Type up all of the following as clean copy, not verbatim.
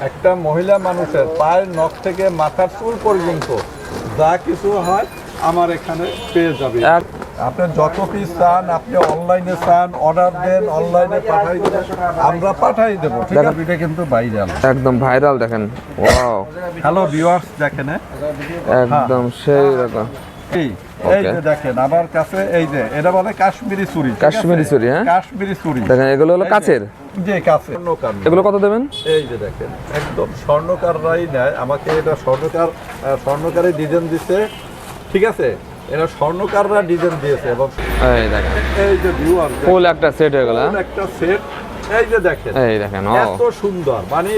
একটা মহিলা মানুষের পায়ের নখ থেকে মাথার চুল পর্যন্ত যা কিছু হয় আমার এখানে পেয়ে যাবে। আপনি যত পিস চান, আপনি অনলাইনে চান, অর্ডার দেন, অনলাইনে পাঠাই দেন, আমরা পাঠাই দেবো। ঠিক আছে, এটা কিন্তু ভাইরাল, একদম ভাইরাল। দেখেন, ওয়াও, হ্যালো ভিউয়ার্স, দেখেন একদম সেই রকম। এই যে দেখেন আমার কাছে, এই যে এটা বলে কাশ্মীরি চুড়ি। কাশ্মীরি চুড়ি, হ্যাঁ, কাশ্মীরি চুড়ি। দেখেন এগুলো হলো কাচের, যে কাছে এগুলো কত দেবেন? এই যে দেখেন একদম স্বর্ণকাররাই নেয়, আমাকে এটা স্বর্ণকারে ডিজাইন দিচ্ছে। ঠিক আছে, এটা স্বর্ণকাররা ডিজাইন দিয়েছে। এবং এই দেখেন, এই যে ভিউয়ার ফুল একটা সেট হয়ে গেল, একটা সেট। এই যে দেখেন, এই দেখেন, ও এত সুন্দর, মানে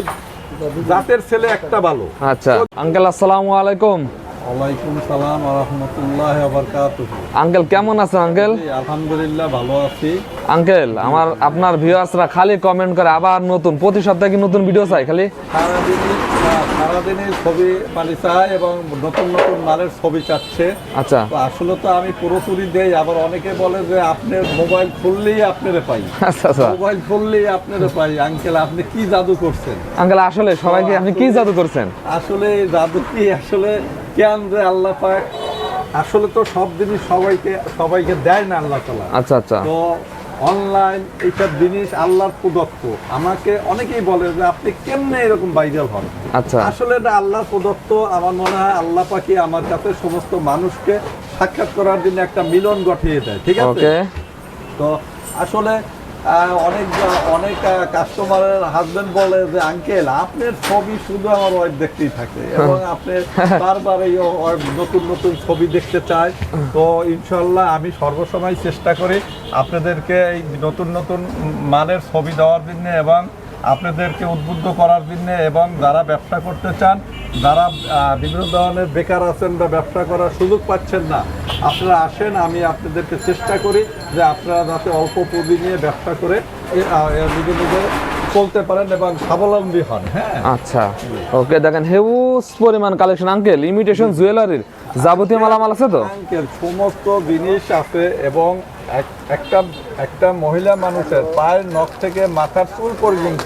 জাতের ছেলে একটা ভালো। আচ্ছা আঙ্কেল, আসসালামু আলাইকুম। ওয়ালাইকুম সালাম ওয়া রাহমাতুল্লাহি ওয়া বারাকাতুহু। আঙ্কেল কেমন আছেন আঙ্কেল? আলহামদুলিল্লাহ ভালো আছি। আঙ্কেল, আপনার ভিউয়ার্সরা খালি কমেন্ট করে আবার নতুন, প্রতি সপ্তাহে কি নতুন ভিডিও চাই খালি? সারাদিনই ছবি মানে চায় এবং নতুন নতুন মালের ছবি চাচ্ছে। আচ্ছা, তো আসলে তো আমি পুরোপুরি দেই, আবার অনেকে বলে যে আপনার মোবাইল খুললেই আপনারে পাই। আচ্ছা আচ্ছা, মোবাইল খুললেই আপনারে পাই। আঙ্কেল আপনি কি জাদু করছেন? আঙ্কেল আসলে সবাইকে আপনি কি জাদু করছেন? আসলে জাদু কি, আসলে কেন যে আল্লাহ পাক, আসলে তো সব জিনিস সবাইকে দেয় না আল্লাহ তাআলা। আচ্ছা আচ্ছা, তো অনলাইন এইসব জিনিস আল্লাহর প্রদত্ত। আমাকে অনেকেই বলে যে আপনি কেমনে এরকম ভাইরাল হন। আচ্ছা, আসলে এটা আল্লাহর প্রদত্ত। আমার মনে হয় আল্লাহ পাকই আমার কাছে সমস্ত মানুষকে সাক্ষাৎ করার জন্য একটা মিলন ঘটিয়ে দেয়। ঠিক আছে, ওকে। তো আসলে অনেক কাস্টমারের হাজবেন্ড বলে যে আঙ্কেল আপনার ছবি শুধু আমার ওয়াইফ দেখতেই থাকে এবং আপনি বারবার এই নতুন নতুন ছবি দেখতে চায়। তো ইনশাল্লাহ আমি সর্বসময় চেষ্টা করি আপনাদেরকে এই নতুন নতুন মানের ছবি দেওয়ার জন্য এবং আপনাদেরকে উদ্বুদ্ধ করার জন্য। এবং যারা ব্যবসা করতে চান, যারা বিভিন্ন ধরনের বেকার আছেন বা ব্যবসা করার সুযোগ পাচ্ছেন না, আপনারা আসেন, আমি আপনাদেরকে চেষ্টা করি যে আপনারা যাতে অল্প পুঁজি নিয়ে ব্যবসা করে নিজে চলতে পারেন এবং স্বাবলম্বী হন। হ্যাঁ, আচ্ছা, ওকে। দেখেন হিউজ পরিমাণ কালেকশন আঙ্কেল, ইমিটেশন জুয়েলারির যাবতীয় মালামাল আছে তো? আঙ্কেল সমস্ত জিনিস আছে এবং একটা মহিলা মানুষের পায়ের নখ থেকে মাথার চুল পর্যন্ত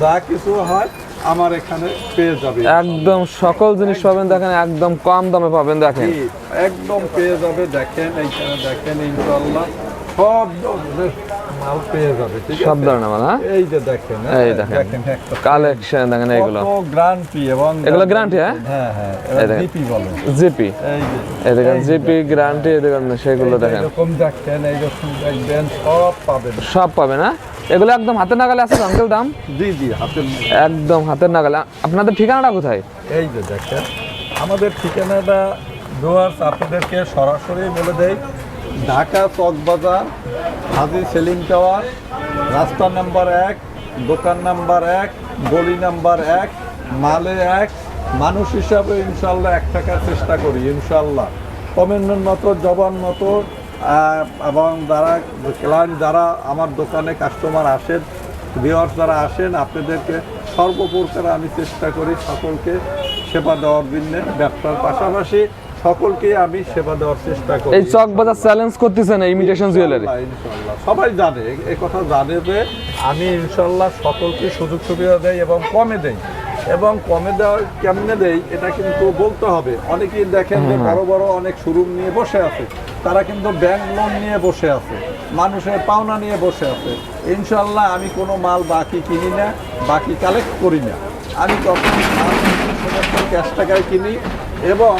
যা কিছু হয় আমার এখানে পেয়ে যাবে। একদম সকল জিনিস পাবেন, দেখেন একদম কম দামে পাবেন। দেখেন একদম পেয়ে যাবে। দেখেন এইখানে দেখেন, ইনশাআল্লাহ সব ধরনের মাল পেয়ে যাবে। ঠিক আছে, সব ধরনের মাল, হ্যাঁ, এই যে দেখেন, এই দেখেন কালেকশন, দেখেন এগুলো গ্যারান্টি এবং এগুলো গ্যারান্টি, হ্যাঁ হ্যাঁ হ্যাঁ, জিপি বলে, জিপি। এই যে এই দেখেন জিপি গ্যারান্টি, এই দেখেন সেগুলো দেখেন এরকম দেখেন, এইরকম দেখবেন সব পাবেন। সব পাবেন, হ্যাঁ। এগুলো একদম হাতের নাগালে আছে আঙ্কেল দাম? জি জি, হাতের একদম হাতের নাগালে। আপনাদের ঠিকানাটা কোথায়? এই যে দেখেন আমাদের ঠিকানাটা ভিউয়ার্স আপনাদেরকে সরাসরি বলে দেই। ঢাকা চকবাজার, হাজী সেলিম টাওয়ার, রাস্তা নাম্বার 1, দোকান নাম্বার 1, গলি নাম্বার 1, মালে 1। মানুষ হিসাবে ইনশাল্লাহ 1 টাকার চেষ্টা করি ইনশাল্লাহ, কমেন্টের মতো জবান মতো। এবং যারা আমার দোকানে কাস্টমার আসেন, ভিউয়ার্স যারা আসেন, আপনাদেরকে সর্বপ্রকার আমি চেষ্টা করি সকলকে সেবা দেওয়ার জন্য। ব্যবসার পাশাপাশি সকলকে আমি সেবা দেওয়ার চেষ্টা করি। এই চকবাজার চ্যালেঞ্জ করতেছেন ইমিটেশন জুয়েলারি, ইনশাল্লাহ সবাই জানে, এই কথা জানে যে আমি ইনশাল্লাহ সকলকে সুযোগ সুবিধা দেই এবং কমে দেই। এবং কমে দেওয়া কেমনে দেই এটা কিন্তু বলতে হবে। অনেকেই দেখেন যে বড় বড় অনেক শোরুম নিয়ে বসে আছে, তারা কিন্তু ব্যাংক লোন নিয়ে বসে আছে, মানুষের পাওনা নিয়ে বসে আছে। ইনশাল্লাহ আমি কোনো মাল বাকি কিনি না, বাকি কালেক্ট করি না। আমি তখন সমস্ত ক্যাশ টাকায় কিনি এবং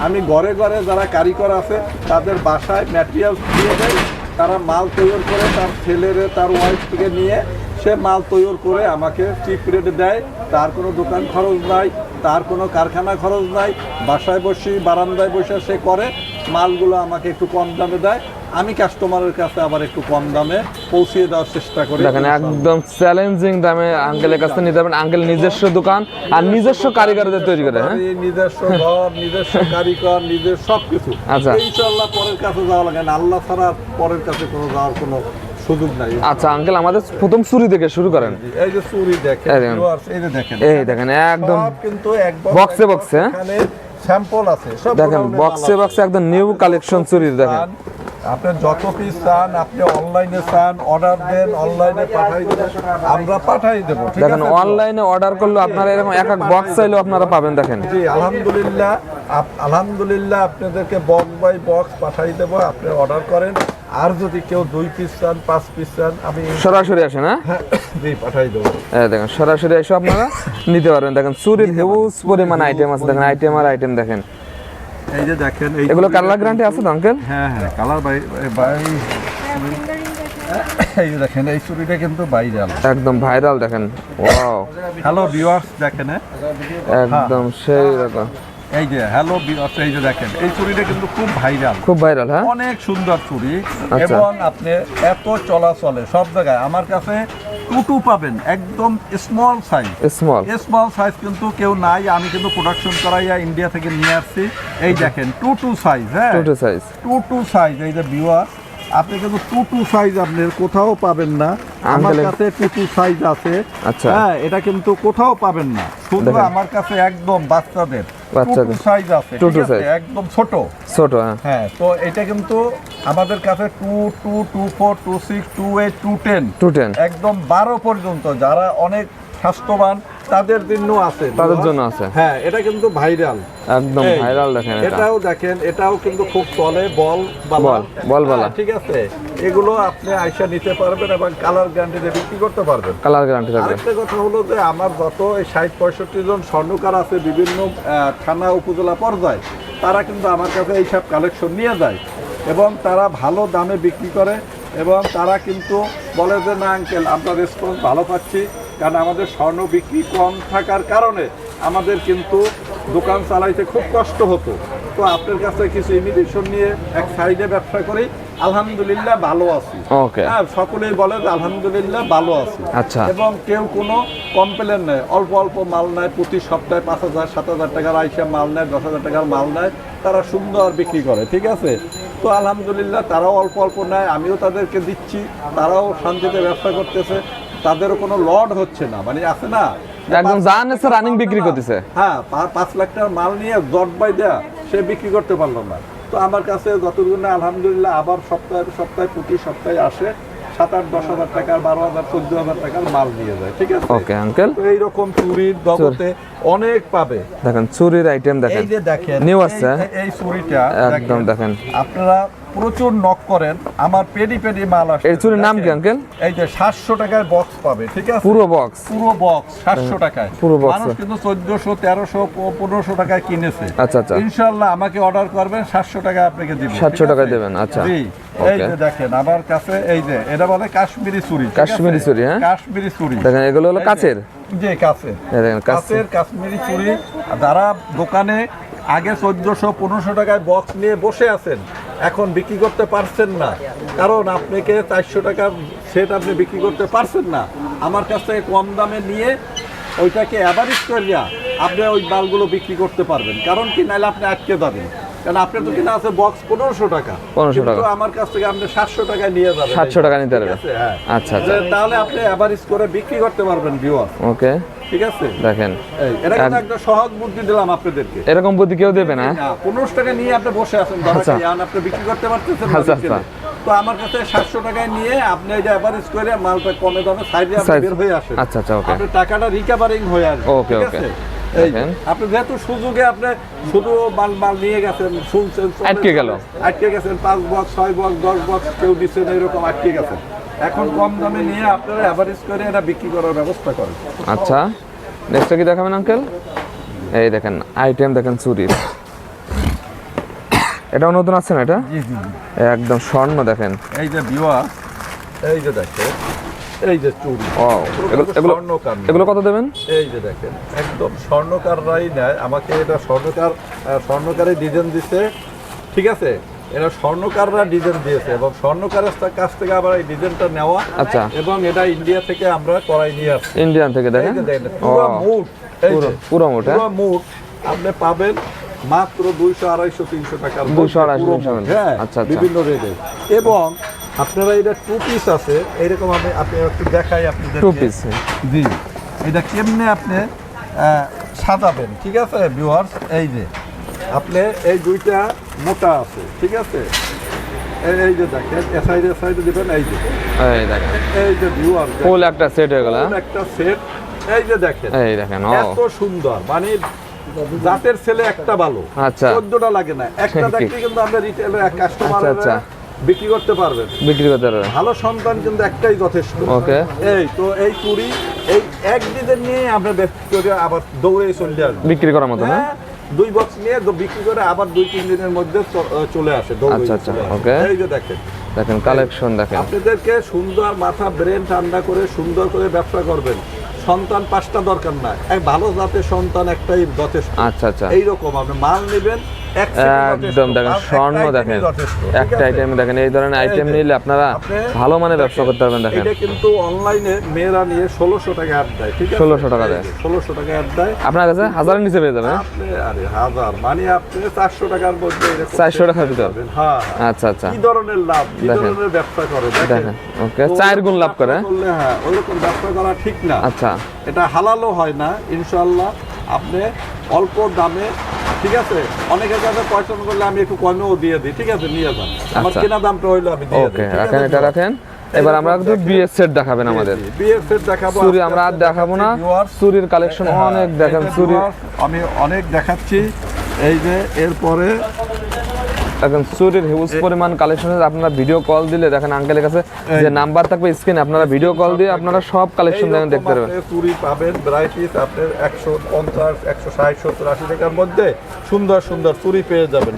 আমি ঘরে ঘরে যারা কারিগর আছে তাদের বাসায় ম্যাটেরিয়াল দিয়ে দেয়। তারা মাল তৈরি করে তার ছেলেরে তার ওয়াইফ থেকে নিয়ে সে মাল তৈরি করে আমাকে চিপ রেটে দেয়। তার কোনো দোকান খরচ নাই, তার কোনো কারখানা খরচ নাই। বাসায় বসে বারান্দায় বসে সে করে, মালগুলো আমাকে একটু কম দামে দেয়। আমি কাস্টমারের কাছে আবার একটু কম দামে পৌঁছিয়ে দেওয়ার চেষ্টা করি। দেখেন একদম চ্যালেঞ্জিং দামে আঙ্কেলের কাছে নিতে পারবেন। আঙ্কেল নিজস্ব দোকান আর নিজস্ব কারিগরদের তৈরি করে, হ্যাঁ, নিজস্ব ঘর, নিজস্ব কারিগর, নিজের সবকিছু। আচ্ছা, ইনশাআল্লাহ পরের কাছে যাওয়া লাগে না, আল্লাহ ছাড়া পরের কাছে কোনো যাওয়ার কোনো সুযোগ নাই। আচ্ছা আঙ্কেল, আমাদের প্রথম চুরি থেকে শুরু করেন। এই যে চুরি দেখেন, এই যে দেখেন, এই দেখেন একদম কিন্তু বক্সে বক্সে এখানে স্যাম্পল আছে সব। দেখেন বক্সে বক্সে একদম নিউ কালেকশন চুরি। দেখেন আপনি যত পিস চান, আপনি অনলাইনে চান অর্ডার দেন, অনলাইনে পাঠাই দেবেন, আমরা পাঠাই দেবো। ঠিক দেখেন আছে? অনলাইনে অর্ডার করলে আপনারা এরকম এক এক বক্স চাইলেও আপনারা পাবেন। দেখেন জি আলহামদুলিল্লাহ, আলহামদুলিল্লাহ আপনাদেরকে বক্স বাই বক্স পাঠাই দেবো, আপনি অর্ডার করেন। আর যদি কেউ 2 পিস চান, 5 পিস চান, আমি সরাসরি আসেন। হ্যাঁ জি পাঠাই দেবো। দেখেন সরাসরি এসে আপনারা নিতে পারবেন। দেখেন চুরির হিউজ পরিমাণ আইটেম আছে। দেখেন আইটেম আর আইটেম দেখেন। এই যে দেখেন, এগুলো কালার গ্যারান্টি আছে তো আঙ্কেল? হ্যাঁ হ্যাঁ, কালার বাই এই যে দেখেন, এই চুড়িটা কিন্তু ভাইরাল, একদম ভাইরাল। দেখেন ওয়াও, হ্যালো ভিউয়ার্স দেখেন, একদম সেই রকম। এই যে হ্যালো ভিউয়ার্স, এই যে দেখেন, এই চুড়িটা কিন্তু খুব ভাইরাল, খুব ভাইরাল। হ্যাঁ অনেক সুন্দর চুড়ি। আচ্ছা। এবং আপনি এত চলাচলে সব জায়গায় আমার কাছে টুটু পাবেন, একদম স্মল সাইজ। স্মল সাইজ কিন্তু কেউ নাই, আমি কিন্তু প্রোডাকশন করাইয়া ইন্ডিয়া থেকে নিয়ে আসছি। এই দেখেন টুটু সাইজ, হ্যাঁ ছোট সাইজ। টুটু সাইজ। এই যে ভিউয়ার্স, আপনি কিন্তু টুটু সাইজ আপনি কোথাও পাবেন না, আমার কাছে টুটু সাইজ আছে। আচ্ছা। হ্যাঁ, এটা কিন্তু কোথাও পাবেন না, শুধু দেখেন। আমার কাছে একদম বাচ্চাদের বাচ্চাদের টুটু সাইজ আছে, টুটু ঠিক আছে? সাইজ। একদম ছোট। হ্যাঁ হ্যাঁ, তো এটা কিন্তু আমাদের কাছে 2, 2, 2, 4, 2, 6, 2, 8, 2, 10 210 একদম 12 পর্যন্ত যারা অনেক স্বাস্থ্যবান তাদের জন্য আছে, তাদের জন্য আছে। হ্যাঁ, এটা কিন্তু ভাইরাল, একদম এই, ভাইরাল। দেখেন এটাও দেখেন, এটাও কিন্তু খুব চলে, বল বালা। ঠিক আছে, এগুলো আপনি আইসা নিতে পারবেন এবং কালার গ্যারান্টিতে বিক্রি করতে পারবেন। কালার গ্যারান্টি থাকবে। আরেকটা কথা হলো যে আমার যত এই 60-65 জন স্বর্ণকার আছে বিভিন্ন থানা উপজেলা পর্যায়ে, তারা কিন্তু আমার কাছে এইসব কালেকশন নিয়ে যায় এবং তারা ভালো দামে বিক্রি করে এবং তারা কিন্তু বলে যে না আঙ্কেল, আমরা রেসপন্স ভালো পাচ্ছি, কারণ আমাদের স্বর্ণ বিক্রি কম থাকার কারণে আমাদের কিন্তু দোকান চালাইতে খুব কষ্ট হতো। তো আপনার কাছে কিছু ইমিটেশন নিয়ে এক সাইডে ব্যবসা করি, আলহামদুলিল্লাহ ভালো আছি। ওকে। হ্যাঁ, সকলেই বলে যে আলহামদুলিল্লাহ ভালো আছি। আচ্ছা। এবং কেউ কোনো কমপ্লেন নেই, অল্প অল্প মাল নেয়, প্রতি সপ্তাহে 5,000-7,000 টাকার আইসা মাল নেয়, 10,000 টাকার মাল নেয়, তারা সুন্দর বিক্রি করে। ঠিক আছে, তো আলহামদুলিল্লাহ তারাও অল্প অল্প নেয়, আমিও তাদেরকে দিচ্ছি, তারাও শান্তিতে ব্যবসা করতেছে, তাদেরও কোনো লড হচ্ছে না, মানে আছে না একদম জানেছে রানিং বিক্রি করতেছে। হ্যাঁ, 5 লাখ টাকার মাল নিয়ে জট বাই দেয়া সে বিক্রি করতে পারলো না। তো আমার কাছে যতটুকু না আলহামদুলিল্লাহ আবার সপ্তাহে প্রতি সপ্তাহে আসে 7,000-10,000 টাকার, 12,000-14,000 টাকার মাল নিয়ে যায়। ঠিক আছে, ওকে আঙ্কেল। তো এইরকম চুরির জগতে অনেক পাবে। দেখেন চুরির আইটেম দেখেন, এই যে দেখেন নিউ আছে এই চুরিটা একদম। দেখেন আপনারা প্রচুর নক করেন, আমার পেডি মাল আসে। এই চুরির নাম কি আঙ্কেল? এই যে 700 টাকায় বক্স পাবে। ঠিক আছে, পুরো বক্স 700 টাকায়। পুরো box। মানুষ কিন্তু 1400, 1300, 1500 টাকায় কিনেছে। আচ্ছা আচ্ছা। ইনশাআল্লাহ আমাকে অর্ডার করবেন, 700 টাকা আপনাকে দিব। 700 টাকায় দেবেন। আচ্ছা, জি, এই যে দেখেন আমার কাছে, এই যে এটা বলে কাশ্মীরি চুরি। ঠিক আছে? কাশ্মীরি চুরি। হ্যাঁ, কাশ্মীরি চুরি। দেখেন এগুলো হলো কাচের। জি, কাচের। দেখেন কাচের কাশ্মীরি চুরি। যারা দোকানে আগে 1400-1500 টাকায় বক্স নিয়ে বসে আছেন, এখন বিক্রি করতে পারছেন না, কারণ আপনাকে 400 টাকার সেট আপনি বিক্রি করতে পারছেন না, আমার কাছ থেকে কম দামে নিয়ে ওইটাকে অ্যাভারেজ করিয়া আপনি ওই মালগুলো বিক্রি করতে পারবেন। কারণ কি, নাহলে আপনি আটকে যাবেন, কারণ আপনার তো কিনা আছে বক্স 1500 টাকা, 1500 টাকা, কিন্তু আমার কাছ থেকে আপনি 700 টাকায় নিয়ে যাবেন। 700 টাকা নিতে পারবেন। হ্যাঁ, আচ্ছা আচ্ছা, তাহলে আপনি অ্যাভারেজ করে বিক্রি করতে পারবেন ভিউয়ার। ওকে, ঠিক আছে, দেখেন এটা কিন্তু একটা সহজ বুদ্ধি দিলাম আপনাদেরকে। এরকম বুদ্ধি কেউ দেবে না। 1500 টাকা নিয়ে আপনি বসে আছেন, আচ্ছা। আপনি বিক্রি করতে পারতেছেন না, আচ্ছা আচ্ছা। তো আমার কাছে 700 টাকায় নিয়ে আপনি এই যে এভারেজ করে মালটা কমে দামে সাইডে আপনি বের হয়ে আসেন। আচ্ছা আচ্ছা, ওকে, আপনার টাকাটা রিকভারিং হয়ে আসবে। ওকে ঠিক ওকে। আছে, এই আপনি যেহেতু সুযোগে আপনি শুধু মাল নিয়ে গেছেন, শুনছেন, আটকে গেছেন 5 বক্স 6 বক্স 10 বক্স কেউ দিচ্ছেন, এরকম আটকে গেছেন। এখন কম দামে নিয়ে আপনারা এভারেজ করে এটা বিক্রি করার ব্যবস্থা করেন। আচ্ছা, নেক্সটটা কি দেখাবেন আঙ্কেল? এই দেখেন আইটেম দেখেন চুরির, এটাও নতুন আছে না? এটা জি জি, একদম স্বর্ণ। দেখেন এই যে ভিউয়ার, এই যে দেখেন, এই যে চুরি, এগুলো কত দেবেন? এই যে দেখেন, একদম স্বর্ণকাররাই নেয়, আমাকে এটা স্বর্ণকারের ডিজাইন দিচ্ছে। ঠিক আছে, এটা স্বর্ণকাররা ডিজাইন দিয়েছে এবং স্বর্ণকারের কাছ থেকে আবার এই ডিজাইনটা নেওয়া। আচ্ছা, এবং এটা ইন্ডিয়া থেকে আমরা করাই নিয়ে আসছি। ইন্ডিয়ান থেকে। দেখেন পুরো মুঠ, পুরো মুঠ, পুরো মুঠ আপনি পাবেন মাত্র 200, 250, 300 টাকার। 200, 250। হ্যাঁ, আচ্ছা, বিভিন্ন রেটে। এবং আপনারা এটা 2 পিস আছে, এইরকম আপনি একটু দেখাই আপনাদের 2 পিস। জি, এটা কেমনে আপনি সাজাবেন। ঠিক আছে ভিউয়ার্স, এই যে আপনি এই দুইটা মোটা আছে। ঠিক আছে, এই যে দেখেন সাইডে দিবেন, এই যে দেখেন এই যে ভিউয়ার ফুল একটা সেট হয়ে গেল। একটা সেট, এই যে দেখেন এই দেখেন ও এত সুন্দর, মানে জাতের ছেলে একটা ভালো, আচ্ছা 14টা লাগে না, একটা দেখতে কিন্তু আমরা রিটেল কাস্টমার আচ্ছা। বিক্রি করতে পারবেন। বিক্রি করতে পারবে। ভালো সন্তান কিন্তু একটাই যথেষ্ট। ওকে, এই তো এই চুড়ি এই একদিনের নিয়ে আমরা ব্যক্তি করে আবার দৌড়ে চলে আসবো বিক্রি করার মতো না? হ্যাঁ, 2 বক্স নিয়ে বিক্রি করে আবার 2-3 দিনের মধ্যে চলে আসে দৌড়ে। আচ্ছা, ওকে। এই যে দেখেন কালেকশন দেখেন। আপনাদেরকে সুন্দর মাথা ব্রেন ঠান্ডা করে সুন্দর করে ব্যবসা করবেন। সন্তান 5টা দরকার না, এক ভালো জাতের সন্তান একটাই যথেষ্ট। আচ্ছা এইরকম আপনি মাল নেবেন একদম দেখেন, স্বর্ণ দেখেন, একটা আইটেম দেখেন, এই ধরনের আইটেম নিলে আপনারা ভালো মানে ব্যবসা করতে পারবেন। দেখেন এটা কিন্তু অনলাইনে মেয়েরা নিয়ে 1600 টাকা অ্যাড দেয়, ঠিক আছে? 1600 টাকা দেয়, 1600 টাকা অ্যাড দেয়। আপনার কাছে 1000-এর নিচে পেয়ে যাবেন। আপনি আরে 1000 মানে আপনি 400 টাকার মধ্যে এরকম 400 টাকার ভিতর। হ্যাঁ আচ্ছা কি ধরনের লাভ, কি ধরনের ব্যবসা করে দেখেন। ওকে, 4 গুণ লাভ করে। হ্যাঁ, ওইরকম ব্যবসা করা ঠিক না। আচ্ছা, এটা হালালও হয় না। ইনশাআল্লাহ আপনি অল্প দামে, ঠিক আছে, অনেকের কাছে পয়সা করলে আমি একটু কমেও দিয়ে দিই, ঠিক আছে, নিয়ে যান, আমার কেনা দামটা হইলো আমি দিয়ে দিই। ওকে, রাখেন, এটা রাখেন। এবার আমরা একটু বিএস সেট দেখাবেন আমাদের। বিএস সেট দেখাবো। চুরি আমরা আর দেখাবো না, চুরির কালেকশন অনেক দেখেন। চুরি আমি অনেক দেখাচ্ছি। এই যে এরপরে দেখেন চুরির হিউজ পরিমাণ কালেকশন। আপনারা ভিডিও কল দিলে দেখেন আঙ্কেলের কাছে যে নাম্বার থাকবে স্ক্রিনে, আপনারা ভিডিও কল দিয়ে আপনারা সব কালেকশন দেখেন, দেখতে পারবেন। চুরি পাবেন ভ্যারাইটিস আপনার 150, 160, 70, 80 টাকার মধ্যে সুন্দর সুন্দর চুরি পেয়ে যাবেন।